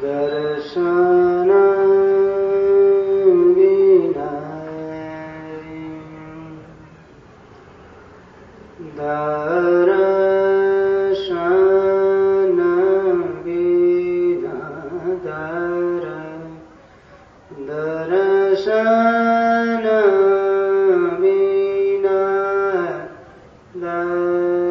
दर्शन विना दर्शन विना दर्शन विना दर्शन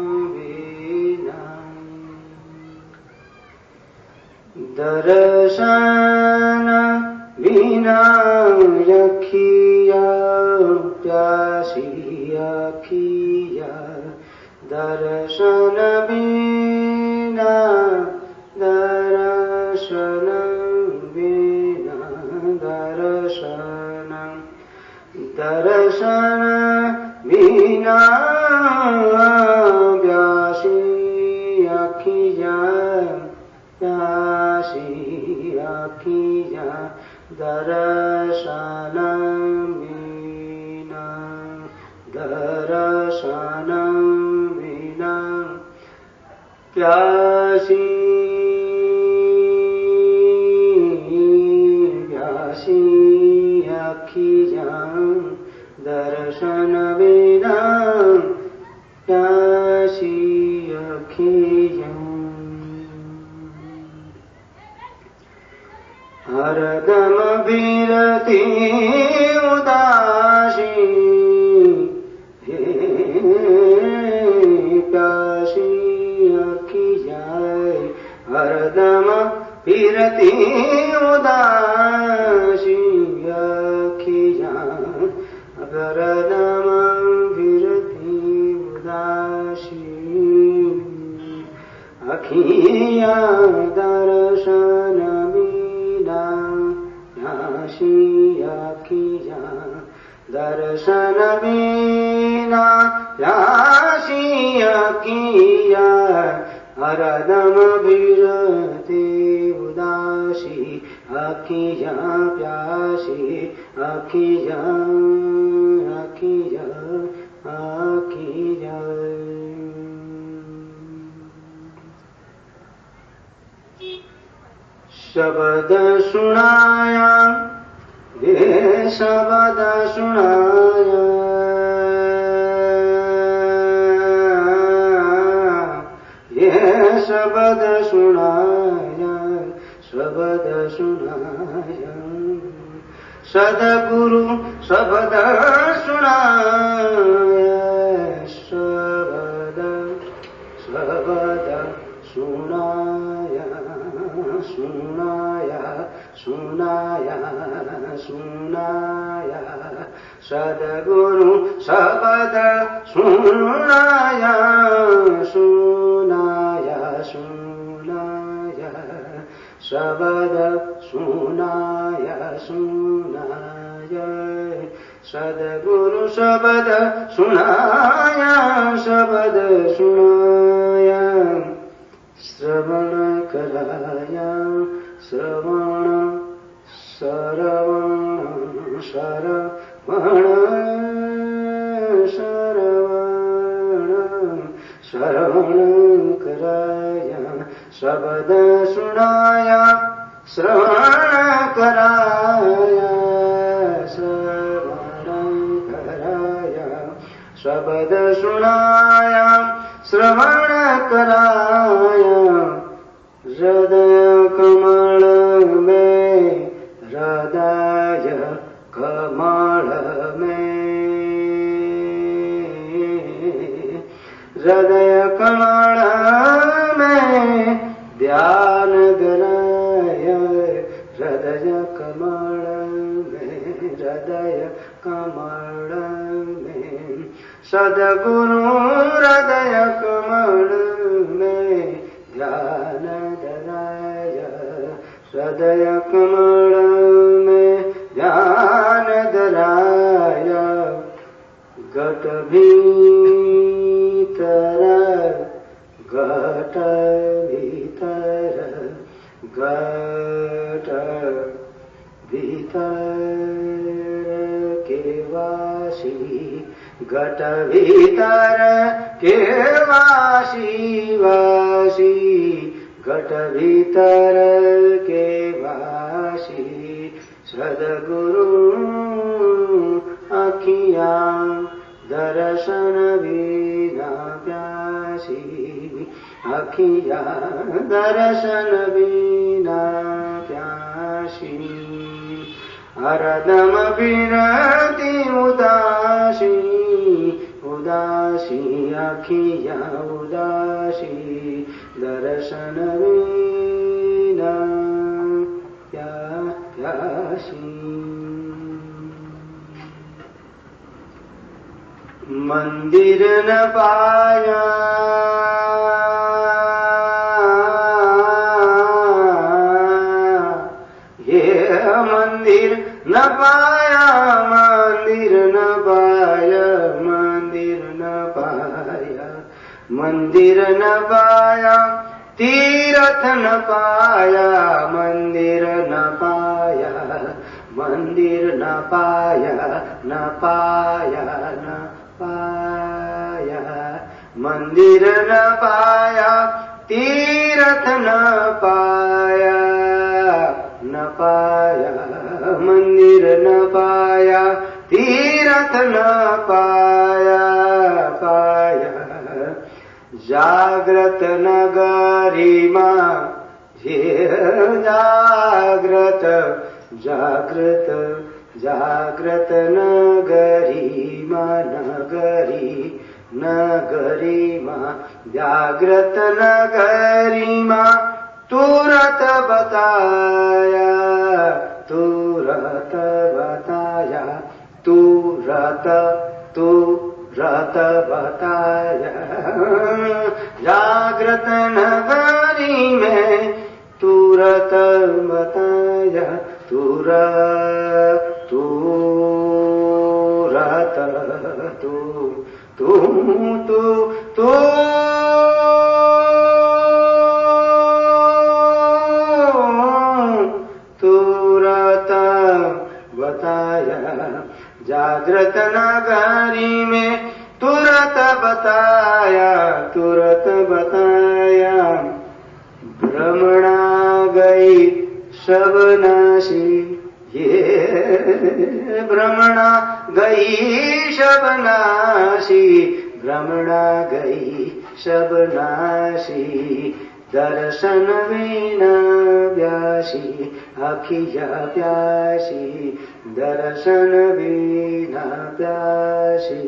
विना दर्शन बिना अखिया प्यासी अखिया दर्शन बिना दर्शन बिना दर्शन दर्शन बिना प्यासी अखिया प्यासी अखिया दर्शन बिना दर्शन बिना प्यासी प्यासी अखिया दर्शन बिना प्यासी अखिया हरदम बिरती उदासी प्यासी अखिया हरदम बिरती उदासी अखिया हरदम बिरती उदासी अखिया दर्शन प्यासी अखिया दर्शन बिना प्यासी अखिया हरदम बिरती उदासी अखिया प्यासी अखिया अखिया अखिया शब्द सुनाया ये शब्द सुनाया ये शब्द सुनाया शब्द सुनाया सद्गुरु शब्द सुनाया शब्द शब्द सुनाया सुनाया सुनाया सुनाया सद्गुरु शब्द सुनाया सुनाया सुनाया शब्द सुनाया सुनाया सद्गुरु शब्द सुनाया शब्द सुनाया श्रवण कराया श्रवण श्रवण श्रवण श्रवण श्रवण कराया शब्द सुनाया श्रवण कराया श्रवण कराया शब्द सुनाया श्रवण कराया हृदय कमल में हृदय कमल में हृदय कमल में ध्यान कराया हृदय कमल में हृदय कमल में सद्गुरु हृदय कमल में ध्यान धराया हृदय कमल में ध्यान धराया घट भीतर घट भीतर घट भीतर के वासी घट भीतर के वासी वासी घट भीतर के वासी सदगुरु अखियां दर्शन बिना प्यासी अखियां दर्शन बिना प्यासी हरदम बिनती उदासी उदासी अखियां उदासी दर्शन बिना प्यासी मंदिर न पाया ये मंदिर न पाया मंदिर न पाया मंदिर न पाया मंदिर न पाया तीर्थ न पाया मंदिर न पाया मंदिर न पाया न पाया न पाया मंदिर न पाया तीर्थ न पाया न पाया मंदिर न पाया तीर्थ न पाया पाया जागृत नगरी मां ये जागृत जागृत जागृत नगरी मां नगरी नगरी मां जागृत नगरी मां तुरत बताया तुरत बताया तुरत तुरत बताया जागृत नगरी में तुरत बताया तुरत तुरत तू तू तू तू तुरत बताया जागृत नगरी में तुरत बताया तुरत बताया भ्रमणा गई शबनाशी ये भ्रमणा गई शबनाशी भ्रमणा गई शबनाशी दर्शन बिना प्यासी अखिया प्यासी दर्शन बिना प्यासी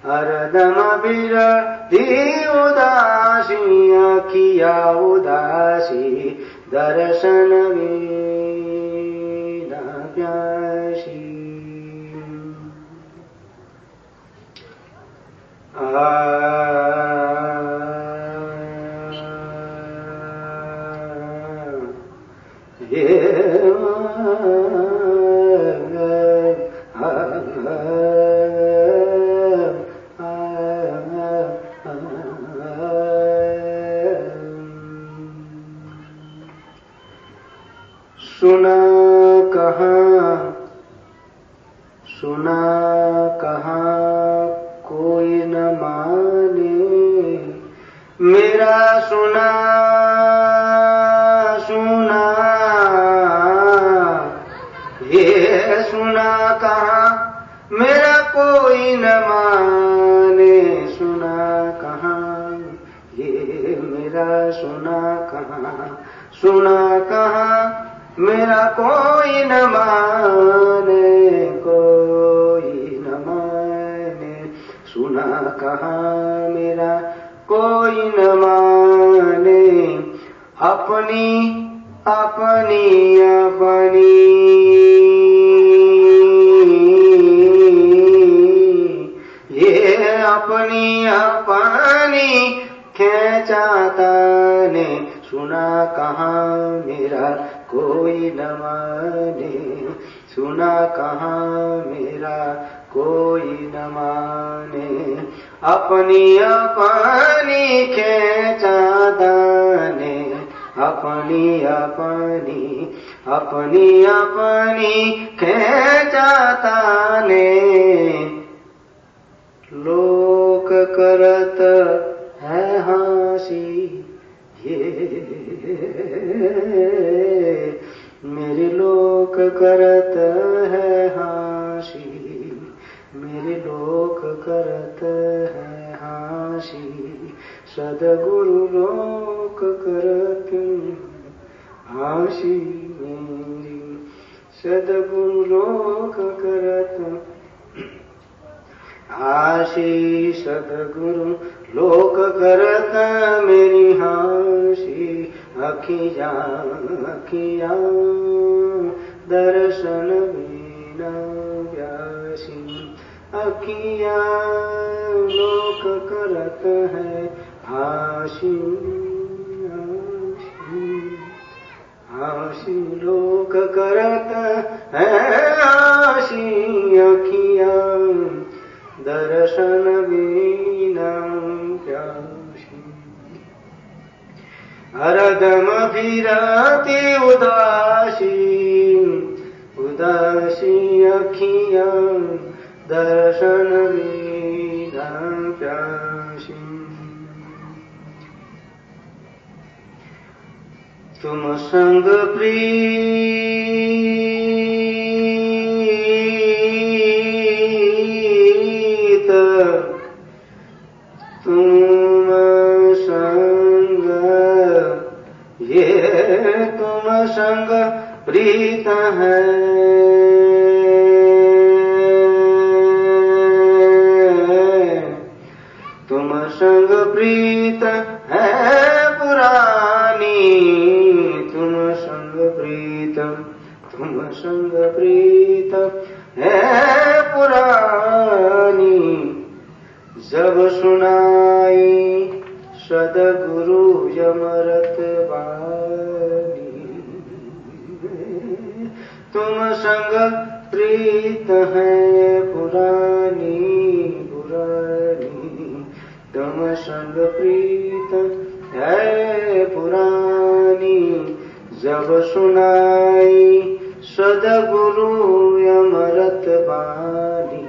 हरदम बिरती उदासी अखिया उदासी दर्शन बिना प्यासी सुना कहाँ कोई न माने मेरा सुना सुना ये सुना कहाँ मेरा कोई न माने सुना कहाँ ये मेरा सुना कहाँ मेरा कोई न माने कोई न माने सुना कहाँ मेरा कोई न माने अपनी अपनी अपनी ये अपनी अपनी खेचाता ने सुना कहाँ मेरा कोई न माने सुना कहाँ मेरा कोई न माने अपनी अपनी खेचाता ने अपनी अपनी अपनी अपनी खेचाता ने लोक करत है हासी ये मेरे लोक करत है हासी, मेरे लोक करत है हासी, सदगुरु लोक करत हासी मेरी, सदगुरु लोक करत हासी, सदगुरु लोक करत मेरी हासी, अखियाँ अखियाँ दर्शन बिना प्यासी, अखियाँ लोक करत है हासी, हासी लोक करत है हासी, अखियाँ दर्शन बिना प्यासी, हरदम फिरती उदासी, उदासी अखियाँ दर्शन बिना प्यासी, तुम संग प्रीत, तुम संग, ये तुम संग प्रीत है, तुम संग प्रीत है पुरानी, तुम संग प्रीत, तुम संग प्रीत है पुरानी, जब सुनाई सदगुरु यमरत वाणी, तुम संग प्रीत है पुरानी पुरानी, तुम संग प्रीत है पुरानी, जब सुनाई सदगुरु यमरत वाणी,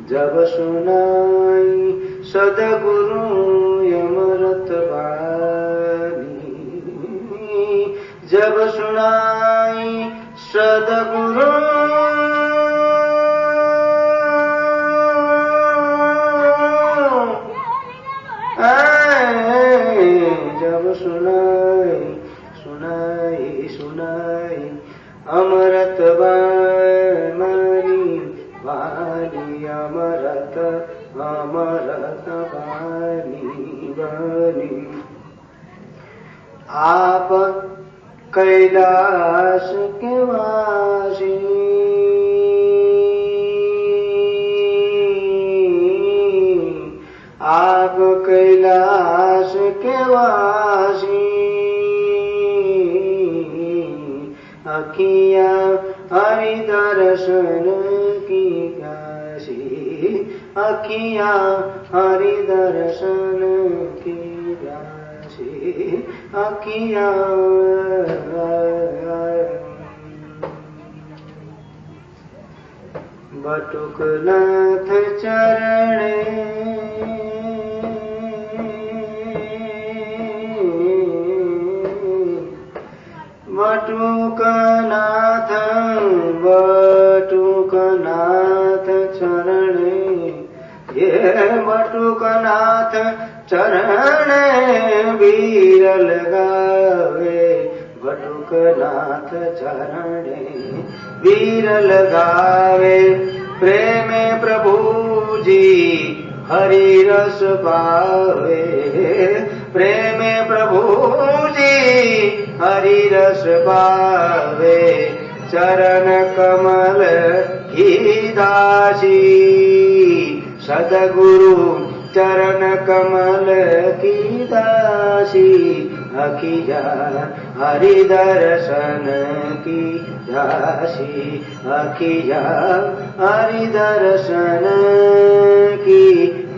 जब सुनाई सदगुरु यमरत वाणी, जब सुनाई सदगुरु जब सुनाई सुनाई सुनाई अमरत वाणी वाणी, अमरत अमरत वाणी वाणी, आप कैलाश के वासी, आप कैलाश के वासी, अखियाँ हरि दर्शन की प्यासी, अखियाँ हरि दर्शन की प्यासी, अखियाँ बटुकनाथ चरणे, बटुकनाथ बटुकनाथ चरणे, ये बटुकनाथ चरणे विरल गावे, बटुकनाथ चरणे विरल गावे, प्रेम प्रभु जी हरि रस पावे, प्रेम प्रभु जी हरि रस पावे, चरण कमल की दासी, सदगुरु चरण कमल की दासी, अखियाँ हरि दर्शन की दासी, अखियाँ हरि दर्शन की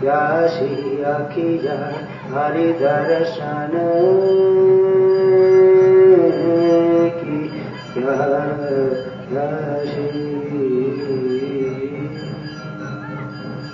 दासी, अखियाँ हरि दर्शन की दासी।